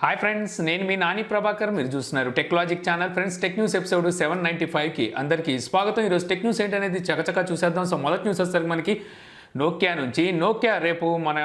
Hi friends, నేను మీ నాని ప్రభాకర్. మీరు చూస్తున్నారు Techlogic channel. Friends, tech news episode 795కి అందరికీ స్వాగతం. ఈరోజు టెక్ న్యూస్ ఏంటనేది చకచకా చూసేద్దాం. సో మొదటి న్యూస్ వచ్చేసరికి మనకి నోకియా రేపు మన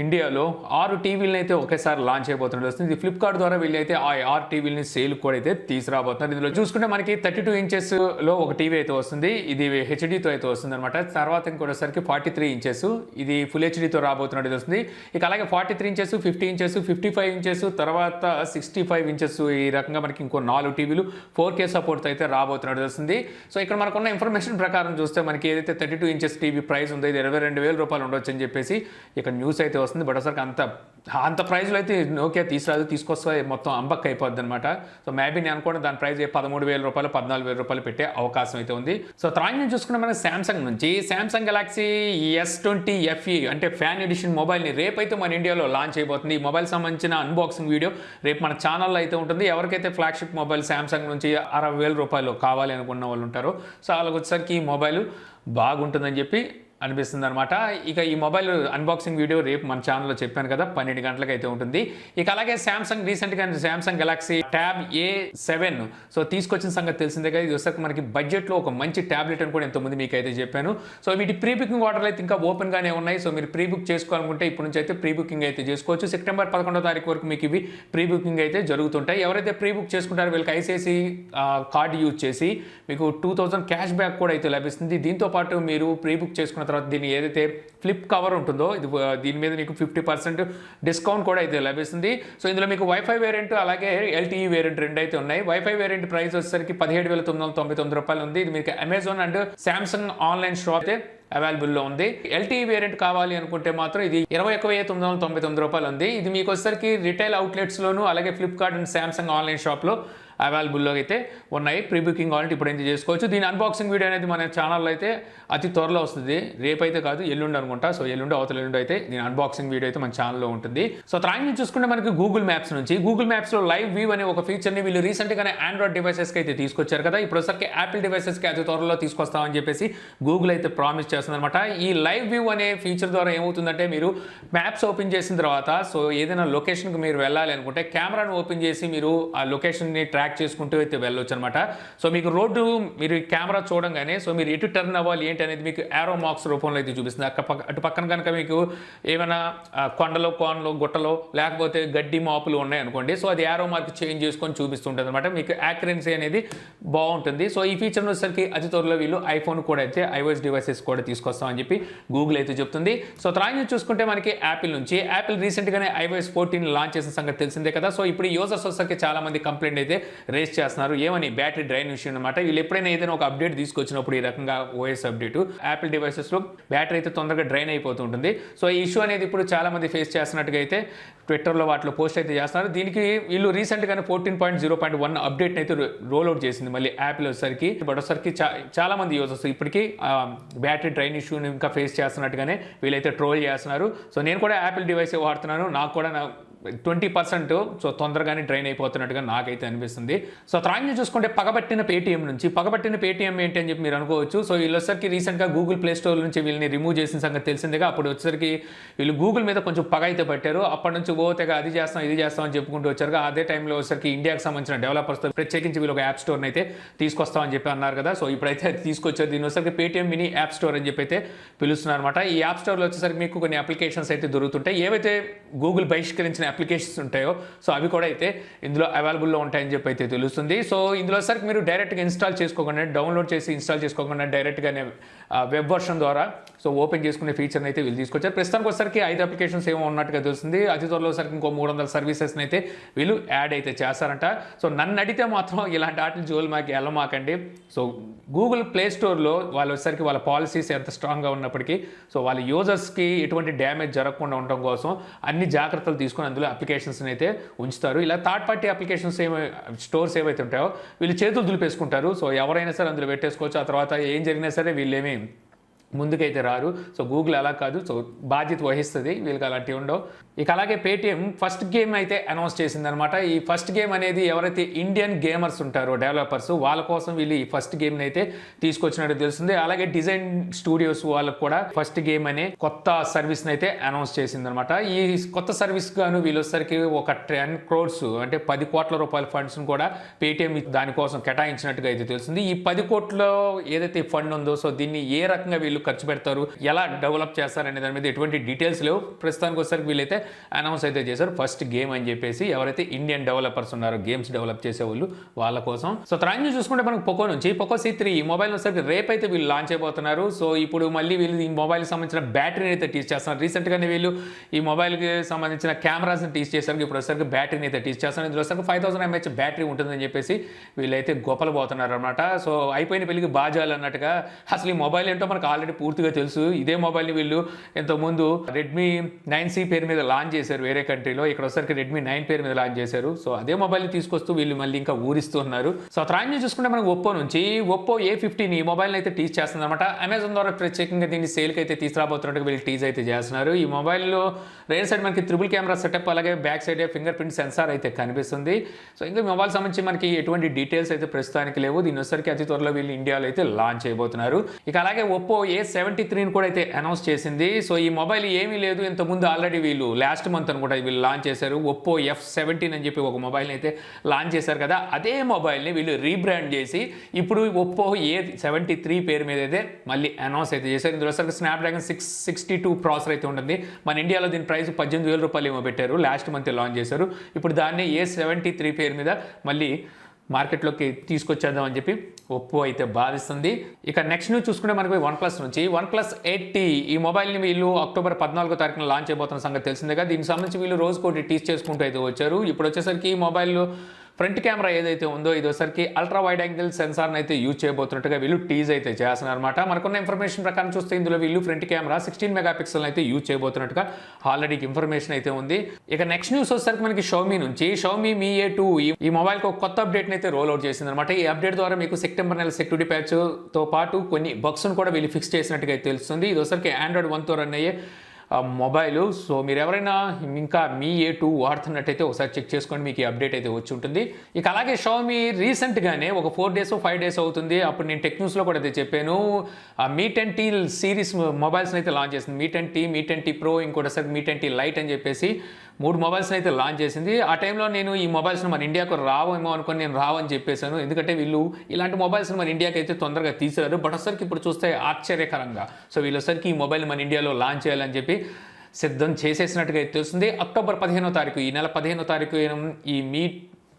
ఇండియాలో 6 టీవీలను అయితే ఒకేసారి లాంచ్ అయిపోతున్నది వస్తుంది. ఇది ఫ్లిప్కార్ట్ ద్వారా వీళ్ళైతే ఆ 6 టీవీలని సేల్ కూడా అయితే తీసుకురాబోతున్నారు. ఇందులో చూసుకుంటే మనకి 32 ఇంచెస్లో ఒక టీవీ అయితే వస్తుంది. ఇది హెచ్డీతో అయితే వస్తుంది అనమాట. తర్వాత ఇంకోసరికి 43 ఇంచెస్ ఇది ఫుల్ హెచ్డీతో రాబోతున్నట్టు వస్తుంది. ఇక అలాగే 43 ఇంచెస్, 50 ఇంచెస్, 55 ఇంచెస్, తర్వాత 65 ఇంచెస్, ఈ రకంగా మనకి ఇంకో 4 టీవీలు 4K సపోర్ట్ అయితే రాబోతున్నట్టు వస్తుంది. సో ఇక్కడ మనకున్న ఇన్ఫర్మేషన్ ప్రకారం చూస్తే మనకి ఏదైతే 32 ఇంచెస్ టీవీ ప్రైస్ ఉందో ఇది 22,000 రూపాయలు ఉండొచ్చు అని చెప్పేసి ఇక్కడ న్యూస్ అయితే వస్తుంది. బట్ అసలు అంత ప్రైస్లో అయితే నోకియా తీసుకొస్తే మొత్తం అంబక్ అయిపోద్ది అనమాట. సో మేబీ నేను అనుకోండి దాని ప్రైస్ 13,000 రూపాయలు, 14,000 రూపాయలు పెట్టే అవకాశం అయితే ఉంది. సో తర్వాత నుంచి చూసుకున్న మన శాంసంగ్ నుంచి శాంసంగ్ గెలాక్సీ S20 FE అంటే ఫ్యాన్ ఎడిషన్ మొబైల్ని రేపైతే మన ఇండియాలో లాంచ్ అయిపోతుంది. ఈ మొబైల్ సంబంధించిన అన్బాక్సింగ్ వీడియో రేపు మన ఛానల్లో అయితే ఉంటుంది. ఎవరికైతే ఫ్లాగ్షిప్ మొబైల్ శాంసంగ్ నుంచి 60,000 రూపాయలు కావాలి అనుకున్న వాళ్ళు ఉంటారో సో వాళ్ళకి వచ్చేసరికి ఈ మొబైల్ బాగుంటుందని చెప్పి అనిపిస్తుంది అనమాట. ఇక ఈ మొబైల్ అన్బాక్సింగ్ వీడియో రేపు మన ఛానల్లో చెప్పాను కదా 12 గంటలకు అయితే ఉంటుంది. ఇక అలాగే శాంసంగ్ రీసెంట్గా Samsung Galaxy tab A7 so తీసుకొచ్చిన సంగతి తెలిసిందే కదా. ఇది వస్తే మనకి బడ్జెట్లో ఒక మంచి ట్యాబ్లెట్ అని కూడా ఎంతోమంది మీకు అయితే చెప్పాను. సో వీటి ప్రీ బుకింగ్ ఆర్డర్లు అయితే ఇంకా ఓపెన్గానే ఉన్నాయి. సో మీరు ప్రీ బుక్ చేసుకోవాలనుకుంటే ఇప్పటి నుంచి అయితే ప్రీ బుకింగ్ అయితే చేసుకోవచ్చు. సెప్టెంబర్ 11వ తారీఖు వరకు మీకు ఇవి ప్రీ బుకింగ్ అయితే జరుగుతుంటాయి. ఎవరైతే ప్రీ బుక్ చేసుకుంటారో వీళ్ళకి ఐసిఐసి కార్డు యూజ్ చేసి మీకు 2000 క్యాష్ బ్యాక్ కూడా అయితే లభిస్తుంది. దీంతో పాటు మీరు ప్రీ బుక్ చేసుకున్న తర్వాత దీన్ని ఏదైతే ఫ్లిప్ కవర్ ఉంటుందో దీని మీద మీకు 50% డిస్కౌంట్ కూడా అయితే లభిస్తుంది. సో ఇందులో మీకు వైఫై వేరియంట్ అలాగే LTE వేరియంట్ రెండు అయితే ఉన్నాయి. వైఫై వేరియంట్ ప్రైస్ వచ్చేసరికి 17,999 రూపాయలు ఉంది. ఇది మీకు Amazon and Samsung online shop అయితే అవైలబుల్లో ఉంది. LTE వేరియంట్ కావాలి అనుకుంటే మాత్రం ఇది 21,999 రూపాయలు ఉంది. ఇది మీకు వచ్చేసరికి రిటైల్ అవుట్లెట్స్లోను అలాగే ఫ్లిప్కార్ట్ అండ్ శాంసంగ్ ఆన్లైన్ షాప్లో అవైలబుల్లో అయితే ఉన్నాయి. ప్రీ బుకింగ్ కావాలంటే ఇప్పుడు అయితే చేసుకోవచ్చు. దీని అన్బాక్సింగ్ వీడియో అనేది మన ఛానల్లో అయితే అతి త్వరలో వస్తుంది. రేపైతే కాదు, ఎల్లుండి అనుకుంటా. సో ఎల్లుండి అయితే దీని అన్బాక్సింగ్ వీడియో అయితే మన ఛానల్లో ఉంటుంది. సో తర్వాత నుంచి చూసుకుంటే మనకి గూగుల్ మ్యాప్స్లో లైవ్ వ్యూ అనే ఒక ఫీచర్ని వీళ్ళు రీసెంట్గానే ఆండ్రాయిడ్ డివైసెస్కి అయితే తీసుకొచ్చారు కదా. ఇప్పుడు వచ్చరికి యాపిల్ డివైసెస్కి అతి త్వరలో తీసుకొస్తామని చెప్పేసి గూగుల్ అయితే ప్రామిస్ చేస్తుందన్నమాట. ఈ లైవ్ వ్యూ అనే ఫీచర్ ద్వారా ఏమవుతుందంటే మీరు మ్యాప్స్ ఓపెన్ చేసిన తర్వాత సో ఏదైనా లొకేషన్కి మీరు వెళ్ళాలి అనుకుంటే కెమెరాను ఓపెన్ చేసి మీరు ఆ లొకేషన్ని ట్రాక్ చేసుకుంటూ అయితే వెళ్ళొచ్చు అనమాట. సో మీకు రోడ్డు మీరు కెమెరా చూడంగానే సో మీరు ఎటు టర్న్ అవ్వాలి ఏంటి అనేది మీకు యారో మార్క్స్ రూపంలో అయితే చూపిస్తుంది. అటు పక్కన కనుక మీకు ఏమైనా కొండలో గుట్టలో లేకపోతే గడ్డి మాపులు ఉన్నాయి అనుకోండి, సో అది యారో మార్క్ చేంజ్ చేసుకొని చూపిస్తుంటుంది అనమాట. మీకు యాక్యురసీ అనేది బాగుంటుంది. సో ఈ ఫీచర్ వచ్చేసరికి అతి త్వరలో వీళ్ళు ఐఫోన్ కూడా అయితే iOS డివైసెస్ కూడా తీసుకొస్తామని చెప్పి గూగుల్ అయితే చెప్తుంది. సో తర్వాత చూసుకుంటే మనకి యాపిల్ రీసెంట్గానే iOS 14 లాంచ్ చేసిన సంగతి తెలిసిందే కదా. సో ఇప్పుడు యూజర్స్ వచ్చేసరికి చాలా మంది కంప్లైంట్ అయితే రేస్ చేస్తున్నారు. ఏమని బ్యాటరీ డ్రైన్ విషయం అనమాట. వీళ్ళు ఎప్పుడైనా ఏదైనా ఒక అప్డేట్ తీసుకొచ్చినప్పుడు ఈ రకంగా OS అప్డేట్ యాపిల్ డివైసెస్లో బ్యాటరీ అయితే తొందరగా డ్రైన్ అయిపోతూ ఉంటుంది. సో ఈ ఇష్యూ అనేది ఇప్పుడు చాలా మంది ఫేస్ చేస్తున్నట్టుగా అయితే ట్విట్టర్లో వాటిలో పోస్ట్ అయితే చేస్తున్నారు. దీనికి వీళ్ళు రీసెంట్గానే 14.0.1 అప్డేట్ అయితే రోల్అవుట్ చేసింది మళ్ళీ యాపిల్ వచ్చేసరికి. బట్ వచ్చేసరికి చాలా మంది యూజర్స్ ఇప్పటికీ బ్యాటరీ డ్రైన్ ఇష్యూని ఇంకా ఫేస్ చేస్తున్నట్టుగానే వీళ్ళైతే ట్రోల్ చేస్తున్నారు. సో నేను కూడా యాపిల్ డివైస్ వాడుతున్నాను. నాకు కూడా 20% సో తొందరగానే డ్రైన్ అయిపోతున్నట్టుగా నాకైతే అనిపిస్తుంది. సో తర్వాత చూసుకుంటే పగబట్టిన పేటీఎం ఏంటి అని చెప్పి మీరు అనుకోవచ్చు. సో వీళ్ళు వచ్చేసరికి రీసెంట్గా గూగుల్ ప్లే స్టోర్ నుంచి వీళ్ళని రిమూవ్ చేసిన సంగతి తెలిసిందిగా. అప్పుడు వచ్చేసరికి వీళ్ళు గూగుల్ మీద కొంచెం పగ అయితే పట్టారు. అప్పటి నుంచి పోతేగా ఇది చేస్తాం అని చెప్పుకుంటూ వచ్చారు. అదే టైంలో వచ్చేసరికి ఇండియాకి సంబంధించిన డెవలపర్స్తో ప్రత్యేకించి వీళ్ళు ఒక యాప్ స్టోర్ని అయితే తీసుకొస్తామని చెప్పి అన్నారు కదా. సో ఇప్పుడైతే అది తీసుకొచ్చారు. దీని వచ్చేసరికి పేటీఎం మినీ యాప్ స్టోర్ అని చెప్పి అయితే పిలుస్తున్నారు అనమాట. ఈ యాప్ స్టోర్లో వచ్చేసరికి మీకు కొన్ని అప్లికేషన్స్ అయితే దొరుకుతుంటాయి. ఏవైతే గూగుల్ బహిష్కరించిన అప్లికేషన్స్ ఉంటాయో సో అవి కూడా అయితే ఇందులో అవైలబుల్లో ఉంటాయని చెప్పి అయితే తెలుస్తుంది. సో ఇందులో సరికి మీరు డైరెక్ట్గా డౌన్లోడ్ చేసి ఇన్స్టాల్ చేసుకోకుండా డైరెక్ట్గానే వెబ్ వర్షన్ ద్వారా సో ఓపెన్ చేసుకునే ఫీచర్ని అయితే వీళ్ళు తీసుకొచ్చారు. ప్రస్తుతానికి వచ్చేసరికి 5 అప్లికేషన్స్ ఏమో ఉన్నట్టుగా తెలుస్తుంది. అతి త్వరలో సరికి ఇంకో 300 సర్వీసెస్ని అయితే వీళ్ళు యాడ్ అయితే చేస్తారంట. సో నన్ను అడిగితే మాత్రం ఇలాంటి ఆటలు జోలు మాకు వెళ్ళమాకండి. సో గూగుల్ ప్లే స్టోర్లో వాళ్ళు వచ్చేసరికి వాళ్ళ పాలసీస్ ఎంత స్ట్రాంగ్గా ఉన్నప్పటికీ సో వాళ్ళ యూజర్స్కి ఎటువంటి డ్యామేజ్ జరగకుండా ఉండడం కోసం అన్ని జాగ్రత్తలు తీసుకొని అందులో అప్లికేషన్స్ని అయితే ఉంచుతారు. ఇలా థర్డ్ పార్టీ అప్లికేషన్స్ స్టోర్స్ ఏవైతే ఉంటాయో వీళ్ళు చేతులు దులిపేసుకుంటారు. సో ఎవరైనా సరే అందులో పెట్టేసుకోవచ్చు. ఆ తర్వాత ఏం జరిగినా సరే వీళ్ళేమి ముందుకైతే రారు. సో గూగుల్ అలా కాదు. సో బాధ్యత వహిస్తుంది, వీళ్ళకి అలాంటివి ఉండవు. ఇక అలాగే పేటీఎం ఫస్ట్ గేమ్ అయితే అనౌన్స్ చేసిందనమాట. ఈ ఫస్ట్ గేమ్ అనేది ఎవరైతే ఇండియన్ గేమర్స్ ఉంటారో డెవలపర్స్ వాళ్ళ కోసం వీళ్ళు ఈ ఫస్ట్ గేమ్ని అయితే తీసుకొచ్చినట్టు తెలుస్తుంది. అలాగే డిజైన్ స్టూడియోస్ వాళ్ళకు కూడా ఫస్ట్ గేమ్ అనే కొత్త సర్వీస్ని అయితే అనౌన్స్ చేసిందనమాట. ఈ కొత్త సర్వీస్ గాను వీళ్ళు వచ్చేసరికి ఒక 10 crores అంటే 10 కోట్ల రూపాయల ఫండ్స్ను కూడా పేటీఎం దానికోసం కేటాయించినట్టుగా అయితే తెలుస్తుంది. ఈ 10 కోట్ల ఏదైతే ఫండ్ ఉందో సో దీన్ని ఏ రకంగా వీళ్ళు ఖర్చు పెడతారు, ఎలా డెవలప్ చేస్తారు అనే దాని మీద ఎటువంటి డీటెయిల్స్ లేవు. ప్రస్తుతానికి వచ్చేసరికి వీళ్ళైతే అనౌన్స్ అయితే చేశారు ఫస్ట్ గేమ్ అని చెప్పేసి ఎవరైతే ఇండియన్ డెవలపర్స్ ఉన్నారో గేమ్స్ డెవలప్ చేసే వాళ్ళు వాళ్ళ కోసం. సో తర్వాత చూసుకుంటే మనకు పోకో నుంచి పోకో C3 ఈ మొబైల్ వచ్చేసరికి రేపు అయితే వీళ్ళు లాంచ్ అయిపోతున్నారు. సో ఇప్పుడు మళ్ళీ వీళ్ళు ఈ మొబైల్కి సంబంధించిన బ్యాటరీని అయితే టీచ్ చేస్తున్నారు. రీసెంట్గానే వీళ్ళు ఈ మొబైల్కి సంబంధించిన కెమెరాస్ని టీచ్ చేశారు. ఇప్పుడు వచ్చేసరికి బ్యాటరీని అయితే టీచ్ చేస్తున్నారు. ఇందులో వచ్చేసరికి 5000 mAh బ్యాటరీ ఉంటుందని చెప్పేసి వీళ్ళైతే గొప్పలు పోతున్నారు అనమాట. సో అయిపోయిన పెళ్లికి బాజాలు అన్నట్టుగా అసలు ఈ మొబైల్ ఏంటో మనకు ఆల్రెడీ పూర్తిగా తెలుసు. ఇదే మొబైల్ని వీళ్ళు ఇంతకుముందు రెడ్మీ 9C పేరు మీద లాంచ్ చేశారు వేరే కంట్రీలో. ఇక్కడ వచ్చరికి రెడ్మీ 9 పేరు మీద లాంచ్ చేశారు. సో అదే మొబైల్ని తీసుకొస్తూ వీళ్ళు మళ్ళీ ఇంకా ఊరిస్తున్నారు. సో తర్వాత చూసుకుంటే మనకు ఒప్పో నుంచి ఒప్పో A15 ఈ మొబైల్ని అయితే టీచ్ చేస్తుంది అనమాట. అమెజాన్ ద్వారా ప్రత్యేకంగా దీన్ని సేల్కి అయితే తీసుకురాబోతున్నట్టు వీళ్ళు టీజ్ అయితే చేస్తున్నారు. ఈ మొబైల్లో రైట్ సైడ్ మనకి ట్రిపుల్ కెమెరా సెటప్, అలాగే back side finger print censor అయితే కనిపిస్తుంది. సో ఇంకా మొబైల్ సంబంధించి మనకి ఎటువంటి డీటెయిల్స్ అయితే ప్రస్తుతానికి లేవు. దీని వచ్చరికి అతి త్వరలో వీళ్ళు ఇండియాలో అయితే లాంచ్ చేయబోతున్నారు. ఇక అలాగే ఒప్పో A73 కూడా అయితే అనౌన్స్ చేసింది. సో ఈ మొబైల్ ఏమీ లేదు, ఇంతకుముందు ఆల్రెడీ వీళ్ళు లాస్ట్ మంత్ అనుకుంటా వీళ్ళు లాంచ్ చేశారు. ఒప్పో F17 అని చెప్పి ఒక మొబైల్ని అయితే లాంచ్ చేశారు కదా, అదే మొబైల్ని వీళ్ళు రీబ్రాండ్ చేసి ఇప్పుడు ఒప్పో A73 పేరు మీద అయితే మళ్ళీ అనౌన్స్ అయితే చేశారు. ఇందులో సరికి స్నాప్డ్రాగన్ 662 ప్రాసెసర్ అయితే ఉంటుంది. మన ఇండియాలో దీని ప్రైస్ 18,000 రూపాయలు ఏమో పెట్టారు, లాస్ట్ మంత్ లాంచ్ చేశారు. ఇప్పుడు దాన్ని A73 పేరు మీద మళ్ళీ మార్కెట్లోకి తీసుకొచ్చేద్దాం అని చెప్పి ఒప్పో అయితే భావిస్తుంది. ఇక నెక్స్ట్ న్యూస్ చూసుకుంటే మనకి OnePlus నుంచి OnePlus 8T ఈ మొబైల్ని వీళ్ళు అక్టోబర్ 14వ తారీఖున లాంచ్ అయిపోతున్న సంగతి తెలిసిందేగా. దీనికి సంబంధించి వీళ్ళు రోజుకోటి టీచ్ చేసుకుంటూ అయితే వచ్చారు. ఇప్పుడు వచ్చేసరికి ఈ మొబైల్లో ఫ్రంట్ కెమెరా ఏదైతే ఉందో ఇది వచ్చరికి అల్ట్రా వైడ్ యాంగిల్ సెన్సార్ని అయితే యూజ్ చేయబోతున్నట్టుగా వీళ్ళు టీజ్ అయితే చేస్తున్నారు అనమాట. మనకున్న ఇన్ఫర్మేషన్ ప్రకారం చూస్తే ఇందులో వీళ్ళు ఫ్రంట్ కెమెరా 16 మెగాపిక్సెల్ అయితే యూజ్ చేయబోతున్నట్టుగా ఆల్రెడీ ఇన్ఫర్మేషన్ అయితే ఉంది. ఇక నెక్స్ట్ న్యూస్ వచ్చేసరికి మనకి షామీ నుంచి షామీ Mi A2 ఈ మొబైల్కి ఒక కొత్త అప్డేట్ని అయితే రోల్ అవుట్ చేసింది అనమాట. ఈ అప్డేట్ ద్వారా మీకు సెప్టెంబర్ నెల సెక్యూరిటీ ప్యాచ్తో పాటు కొన్ని బగ్స్ను కూడా వీళ్ళు ఫిక్స్ చేసినట్టుగా తెలుస్తుంది. ఇది వచ్చరికి Android 1తో రన్ అయ్యే మొబైల్. సో మీరు ఎవరైనా ఇంకా Mi A2 వాడుతున్నట్టయితే ఒకసారి చెక్ చేసుకోండి, మీకు ఈ అప్డేట్ అయితే వచ్చి ఉంటుంది. ఇక అలాగే షామీ రీసెంట్గానే ఒక 4 days 5 days అవుతుంది, అప్పుడు నేను టెక్ న్యూస్లో కూడా అయితే చెప్పాను, Mi 10T సిరీస్ మొబైల్స్ని అయితే లాంచ్ చేసింది. Mi 10T, Mi 10T Pro, ఇంకోటిసారి Mi 10T Lite అని చెప్పేసి 3 మొబైల్స్ని అయితే లాంచ్ చేసింది. ఆ టైంలో నేను ఈ మొబైల్స్ని మన ఇండియాకు రావేమో అనుకుని నేను రావని చెప్పేశాను, ఎందుకంటే వీళ్ళు ఇలాంటి మొబైల్స్ని మన ఇండియాకి అయితే తొందరగా తీసారు. బట్ వచ్చరికి ఇప్పుడు చూస్తే ఆశ్చర్యకరంగా సో వీళ్ళు వచ్చరికి ఈ మొబైల్ మన ఇండియాలో లాంచ్ చేయాలని చెప్పి సిద్ధం చేసేసినట్టుగా అయితే తెలుస్తుంది. అక్టోబర్ 15వ తారీఖు, ఈ నెల 15వ తారీఖు ఈ Mi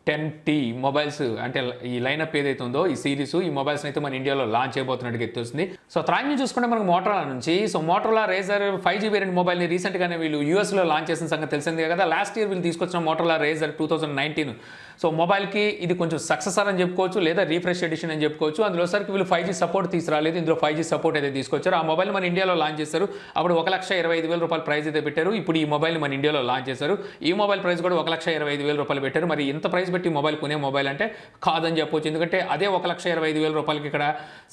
10T మొబైల్స్ అంటే ఈ లైనప్ ఏదైతే ఉందో ఈ సిరీస్ ఈ మొబైల్స్ అయితే మన ఇండియాలో లాంచ్ అయిపోతున్నట్టుగా తెలుస్తుంది. సో త్రాన్ని చూసుకుంటే మనకు మోటరోలా నుంచి so Motorola razor 5G variant మొబైల్ని రీసెంట్గానే వీళ్ళు యూఎస్లో లాంచ్ చేసిన సంగతి తెలిసిందే కదా. లాస్ట్ ఇయర్ వీళ్ళు తీసుకొచ్చిన మోటరోలా రేజర్ 2019 సో మొబైల్కి ఇది కొంచెం సక్సెసర్ అని చెప్పుకోవచ్చు, లేదా రీఫ్రెష్ ఎడిషన్ అని చెప్పుకోవచ్చు. అందులో సరికి వీళ్ళు 5G సపోర్ట్ తీసుకురాలేదు, ఇందులో 5G సపోర్ట్ అయితే తీసుకొచ్చారు. ఆ మొబైల్ మన ఇండియాలో లాంచ్ చేశారు. అప్పుడు 1,25,000 రూపాయల ప్రైస్ అయితే పెట్టారు. ఇప్పుడు ఈ మొబైల్ మన ఇండియాలో లాంచ్ చేశారు. ఈ మొబైల్ ప్రైస్ కూడా 1,25,000 రూపాయలు పెట్టారు. మరి ఇంత ప్రైస్ పెట్టి మొబైల్ కొనే మొబైల్ అంటే కాదని చెప్పొచ్చు, ఎందుకంటే అదే 1,25,000 రూపాయలకి ఇక్కడ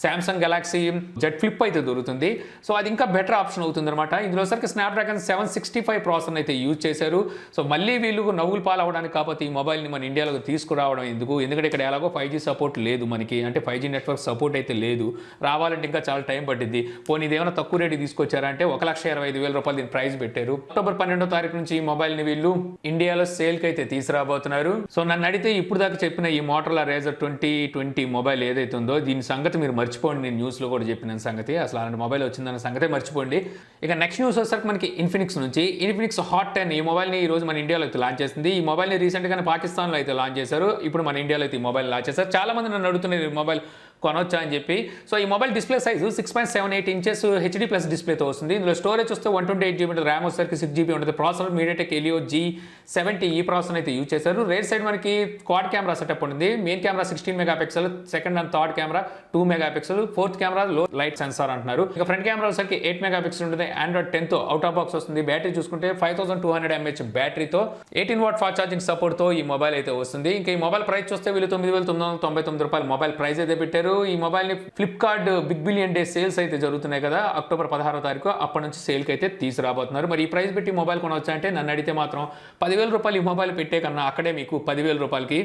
సామ్సంగ్ గెలాక్సీ Z Flip అయితే దొరుకుతుంది. సో అది ఇంకా బెటర్ ఆప్షన్ అవుతుంది అనమాట. ఇందులో సరికి స్నాప్డ్రాగన్ 765 ప్రాసెసర్ అయితే యూజ్ చేశారు. సో మళ్ళీ వీళ్ళు నవ్వులు పాలవడానికి కాకపోతే ఈ మొబైల్ని మన ఇండియాలో తీసుకురావడం ఎందుకు, ఎందుకంటే ఇక్కడ ఎలాగో 5G సపోర్ట్ లేదు మనకి, అంటే 5G నెట్వర్క్ సపోర్ట్ అయితే లేదు, రావాలంటే ఇంకా చాలా టైం పట్టింది. పోనీ ఇదేమైనా తక్కువ రేటు తీసుకొచ్చారంటే 1,25,000 రూపాయలు దీని ప్రైస్ పెట్టారు. అక్టోబర్ 12వ తారీఖు నుంచి ఈ మొబైల్ని వీళ్ళు ఇండియాలో సేల్కి అయితే తీసుకురాబోతున్నారు. సో నన్ను అడిగితే ఇప్పుడు దాకా చెప్పిన ఈ మోటరోలా రేజర్ 2020 మొబైల్ ఏదైతే ఉందో దీని సంగతి మీరు మర్చిపోండి. నేను న్యూస్లో కూడా చెప్పిన సంగతి, అసలు అలాంటి మొబైల్ వచ్చిందన్న సంగతే మర్చిపోండి. ఇక నెక్స్ట్ న్యూస్ వచ్చేసరికి మనకి ఇన్ఫినిక్స్ నుంచి ఇన్ఫినిక్స్ హాట్ 10 ఈ మొబైల్ని ఈ రోజు మన ఇండియాలో అయితే లాంచ్ చేసింది. ఈ మొబైల్ని రీసెంట్గానే పాకిస్తాన్లో అయితే లాంచ్ చేశారు. ఇప్పుడు మన ఇండియాలో అయితే ఈ మొబైల్ లాంచ్ చేశారు. చాలా మంది నన్ను అడుగుతున్నారు ఈ మొబైల్ కొనొచ్చా అని చెప్పి. సో ఈ mobile display size 6.78 inches HD+ డిస్ప్లేతో వస్తుంది. ఇందులో స్టోరేజ్ వస్తే 128GB ఉంటుంది, ర్యామ్ వచ్చేసరికి 6GB ఉంటుంది. ప్రాసెసర్ MediaTek Helio G70 ఈ ప్రాసెసర్ అయితే యూజ్ చేశారు. రేర్ సైడ్ మనకి క్వాడ్ కెమెరా సెటప్ ఉంటుంది. Main camera 16 megapixel, second and third camera 2 megapixel, fourth camera లో లైట్ సెన్సార్ అంటున్నారు. ఇక ఫ్రంట్ కెమెరా వచ్చేసరికి 8 మెగాపిక్సెల్ ఉంటుంది. Android 10తో అవుట్ ఆఫ్ బాక్స్ వస్తుంది. బ్యాటరీ చూసుకుంటే 5200 mAh బ్యాటరీతో 18W ఫాస్ట్ ఛార్జింగ్ సపోర్ట్తో ఈ మొబైల్ అయితే వస్తుంది. ఇంకా ఈ మొబైల్ ప్రైస్ చూస్తే వీళ్ళు 9,999 రూపాయలు మొబైల్ ప్రైస్ అయితే పెట్టారు. అడిగారు. ఈ మొబైల్ని Flipkart big billion day sales అయితే జరుగుతున్నాయి కదా, అక్టోబర్ 16వ తారీఖు అప్పటి నుంచి సేల్కి అయితే తీసుకురాబోతున్నారు. మరి ఈ ప్రైస్ పెట్టి మొబైల్ కొనవచ్చా అంటే నన్ను అడిగితే మాత్రం 10,000 రూపాయలు ఈ మొబైల్ పెట్టే కన్నా అక్కడే మీకు 10,000 రూపాయలకి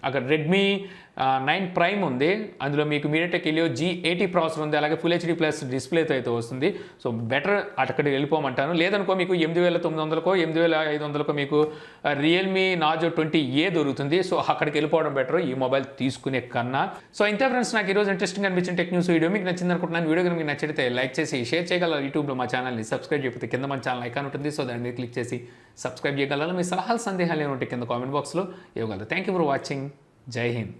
అక్కడ రెడ్మీ 9 ప్రైమ్ ఉంది. అందులో మీకు మీడియాటెక్ హెలియో G80 ప్రాసెసర్ ఉంది. అలాగే ఫుల్ హెచ్డీ ప్లస్ డిస్ప్లేతో అయితే వస్తుంది. సో బెటర్ అక్కడికి వెళ్ళిపోమంటాను. లేదనుకో మీకు 8,900కో 8,500కో మీకు రియల్మీ నార్జో 20A దొరుకుతుంది. సో అక్కడికి వెళ్ళిపోవడం బెటర్ ఈ మొబైల్ తీసుకునే కన్నా. సో ఇంతే ఫ్రెండ్స్, నాకు ఈరోజు ఇంట్రెస్టింగ్ అనిపించిన టెక్ న్యూస్ వీడియో మీకు నచ్చింది అనుకుంటున్నాను. వీడియో కనుక మీకు నచ్చితే లైక్ చేసి షేర్ చేయగలరు. యూట్యూబ్లో మా ఛానల్ని సబ్స్క్రైబ్ చేయకపోతే కింద మన ఛానల్ ఐకాన్ ఉంటుంది. సో దాని మీద క్లిక్ చేసి సబ్స్క్రైబ్ చేయగలరు. మీ సలహాలు సందేహాలు ఏమంటే కింద కామెంట్ బాక్స్లో ఇవ్వగలరు. Thank you for watching. జై హింద్.